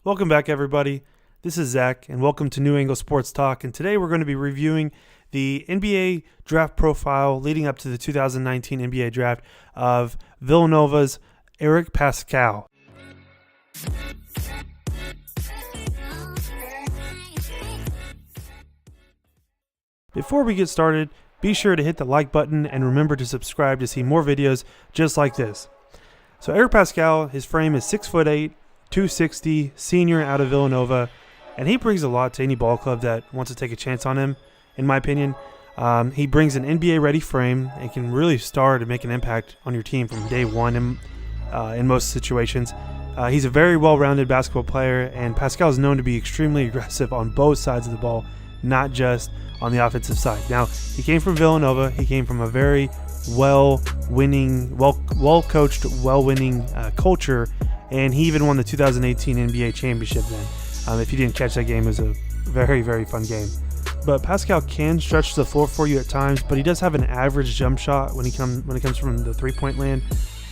Welcome back, everybody. This is Zach, and welcome to New Angle Sports Talk. And today we're going to be reviewing the NBA draft profile leading up to the 2019 NBA draft of Villanova's Eric Paschall. Before we get started, be sure to hit the like button and remember to subscribe to see more videos just like this. So Eric Paschall, his frame is 6'8", 260, senior out of Villanova, and he brings a lot to any ball club that wants to take a chance on him, in my opinion. He brings an NBA-ready frame and can really start and make an impact on your team from day one in most situations. He's a very well-rounded basketball player, and Paschall is known to be extremely aggressive on both sides of the ball, not just on the offensive side. Now, he came from Villanova. He came from a very well-winning, well-coached, well-winning culture, and he even won the 2018 NBA championship then. If you didn't catch that game, it was a very, very fun game. But Paschall can stretch the floor for you at times, but he does have an average jump shot when it comes from the three-point land.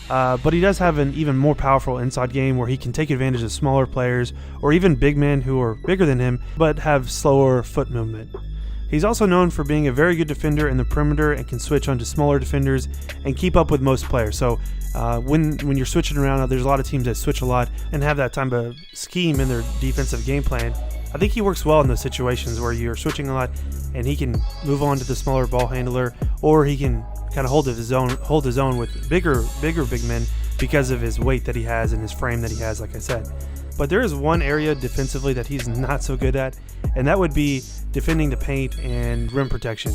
But he does have an even more powerful inside game where he can take advantage of smaller players or even big men who are bigger than him but have slower foot movement. He's also known for being a very good defender in the perimeter and can switch onto smaller defenders and keep up with most players. So when you're switching around, there's a lot of teams that switch a lot and have that type of scheme in their defensive game plan. I think he works well in those situations where you're switching a lot and he can move on to the smaller ball handler, or he can kind of hold his own with bigger big men because of his weight that he has and his frame that he has, like I said. But there is one area defensively that he's not so good at, and that would be defending the paint and rim protection.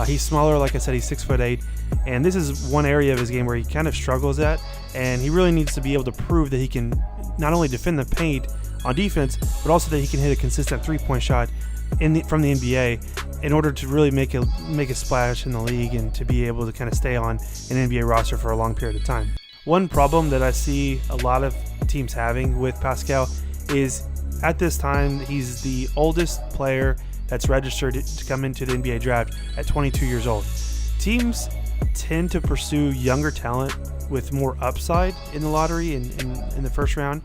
He's smaller, like I said, he's 6'8", and this is one area of his game where he kind of struggles at, and he really needs to be able to prove that he can not only defend the paint on defense, but also that he can hit a consistent three-point shot from the NBA in order to really make a splash in the league and to be able to kind of stay on an NBA roster for a long period of time. One problem that I see a lot of teams having with Paschall is at this time he's the oldest player that's registered to come into the NBA draft at 22 years old. Teams tend to pursue younger talent with more upside in the lottery in the first round,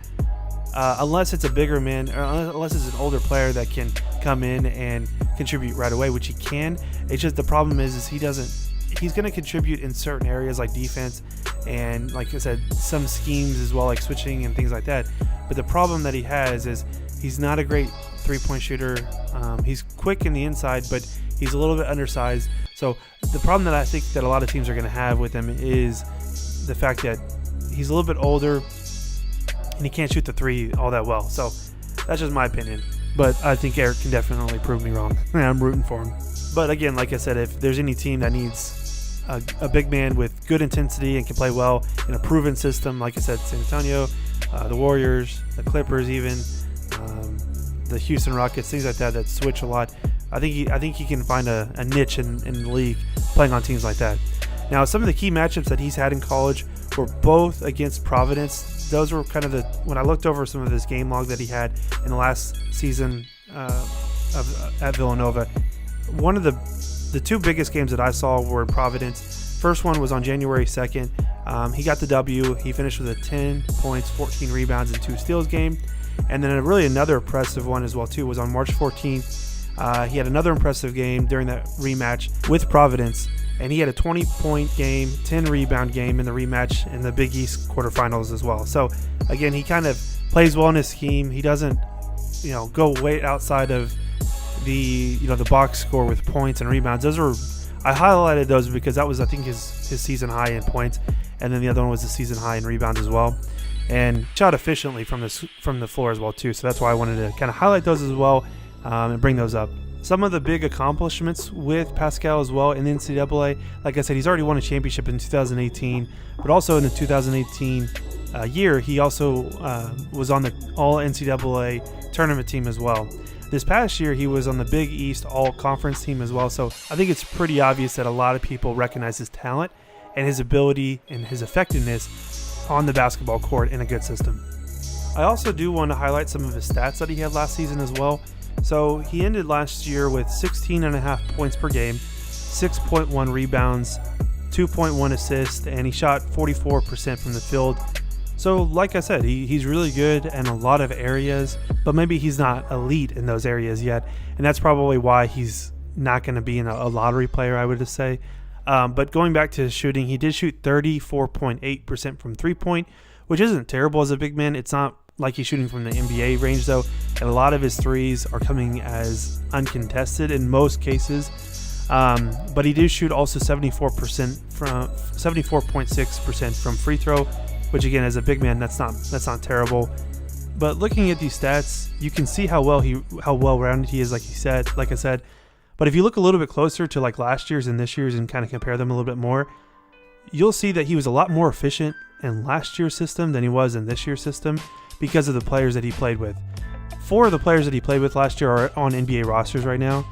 unless it's a bigger man, or unless it's an older player that can come in and contribute right away, which he can. It's just the problem is he's going to contribute in certain areas like defense and, like I said, some schemes as well, like switching and things like that. But the problem that he has is he's not a great three-point shooter. He's quick in the inside, but he's a little bit undersized. So the problem that I think that a lot of teams are going to have with him is the fact that he's a little bit older and he can't shoot the three all that well. So that's just my opinion. But I think Eric can definitely prove me wrong. I'm rooting for him. But again, like I said, if there's any team that needs a big man with good intensity and can play well in a proven system, like I said, San Antonio, the Warriors, the Clippers, even the Houston Rockets, things like that switch a lot. I think he can find a niche in the league playing on teams like that. Now, some of the key matchups that he's had in college were both against Providence. Those were kind of when I looked over some of his game log that he had in the last season at Villanova. One of the two biggest games that I saw were in Providence. First one was on January 2nd. He got the W. He finished with a 10 points, 14 rebounds, and 2 steals game. And then another impressive one as well too was on March 14th. He had another impressive game during that rematch with Providence, and he had a 20-point game, 10-rebound game in the rematch in the Big East quarterfinals as well. So again, he kind of plays well in his scheme. He doesn't, go way outside of the box score with points and rebounds. I highlighted those because that was, I think, his season high in points, and then the other one was the season high in rebounds as well. And shot efficiently from the floor as well too. So that's why I wanted to kind of highlight those as well and bring those up. Some of the big accomplishments with Paschall as well in the NCAA, like I said, he's already won a championship in 2018, but also in the 2018 year, he also was on the All-NCAA tournament team as well. This past year, he was on the Big East All-Conference team as well, so I think it's pretty obvious that a lot of people recognize his talent and his ability and his effectiveness on the basketball court in a good system. I also do want to highlight some of his stats that he had last season as well. So he ended last year with 16.5 points per game, 6.1 rebounds, 2.1 assists, and he shot 44% from the field. So like I said, he's really good in a lot of areas, but maybe he's not elite in those areas yet. And that's probably why he's not going to be in a lottery player, I would just say. But going back to his shooting, he did shoot 34.8% from three-point, which isn't terrible as a big man. It's not like he's shooting from the NBA range, though. And a lot of his threes are coming as uncontested in most cases. But he did shoot also 74.6% from free throw, which again, as a big man, that's not terrible. But looking at these stats, you can see how well-rounded he is, like I said. But if you look a little bit closer to like last year's and this year's and kind of compare them a little bit more, you'll see that he was a lot more efficient in last year's system than he was in this year's system because of the players that he played with. 4 of the players that he played with last year are on NBA rosters right now.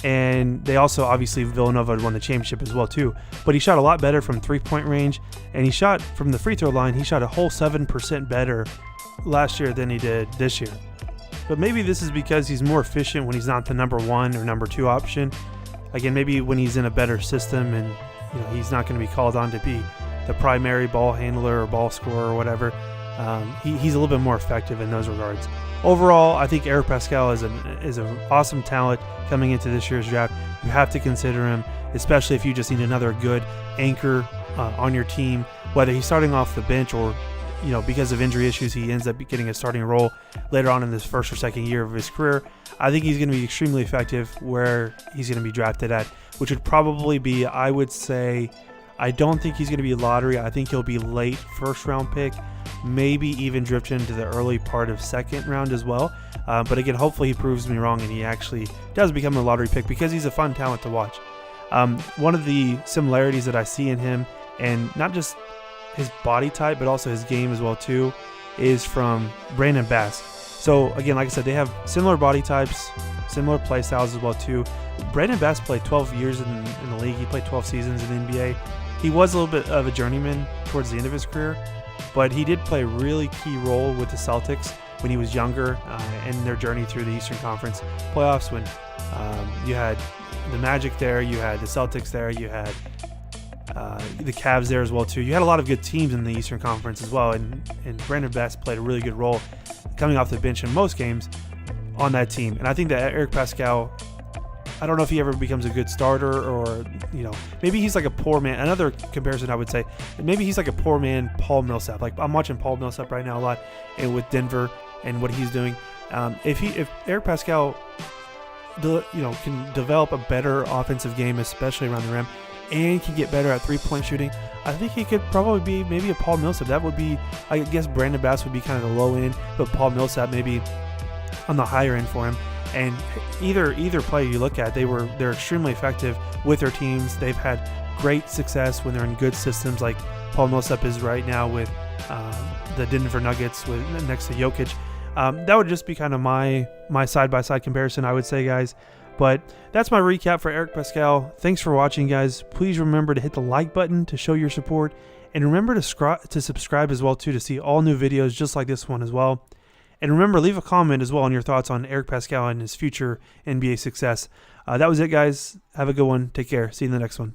And they also, obviously, Villanova won the championship as well, too. But he shot a lot better from three-point range. And he shot from the free throw line, he shot a whole 7% better last year than he did this year. But maybe this is because he's more efficient when he's not the number 1 or number 2 option. Again, maybe when he's in a better system and he's not going to be called on to be the primary ball handler or ball scorer or whatever. He's a little bit more effective in those regards. Overall, I think Eric Paschall is an awesome talent coming into this year's draft. You have to consider him, especially if you just need another good anchor on your team, whether he's starting off the bench or, because of injury issues, he ends up getting a starting role later on in this first or second year of his career. I think he's going to be extremely effective where he's going to be drafted at, which would probably be, I would say, I don't think he's going to be lottery. I think he'll be late first round pick, maybe even drift into the early part of second round as well. But again, hopefully he proves me wrong and he actually does become a lottery pick because he's a fun talent to watch. One of the similarities that I see in him, and not just his body type, but also his game as well too, is from Brandon Bass. So again, like I said, they have similar body types, similar play styles as well too. Brandon Bass played 12 years in the league. He played 12 seasons in the NBA. He was a little bit of a journeyman towards the end of his career, but he did play a really key role with the Celtics when he was younger in their journey through the Eastern Conference playoffs when you had the Magic there, you had the Celtics there, you had the Cavs there as well too. You had a lot of good teams in the Eastern Conference as well, and Brandon Bass played a really good role coming off the bench in most games on that team. And I think that Eric Paschall, I don't know if he ever becomes a good starter or, maybe he's like a poor man. Another comparison I would say, maybe he's like a poor man Paul Millsap. Like I'm watching Paul Millsap right now a lot and with Denver and what he's doing. If Eric Paschall, can develop a better offensive game, especially around the rim, and can get better at three-point shooting, I think he could probably be maybe a Paul Millsap. That would be, I guess Brandon Bass would be kind of the low end, but Paul Millsap maybe on the higher end for him. And either player you look at, they're extremely effective with their teams. They've had great success when they're in good systems, like Paul Millsap is right now with the Denver Nuggets next to Jokic. That would just be kind of my side-by-side comparison, I would say, guys. But that's my recap for Eric Paschall. Thanks for watching, guys. Please remember to hit the like button to show your support. And remember to subscribe as well, too, to see all new videos just like this one as well. And remember, leave a comment as well on your thoughts on Eric Paschall and his future NBA success. That was it, guys. Have a good one. Take care. See you in the next one.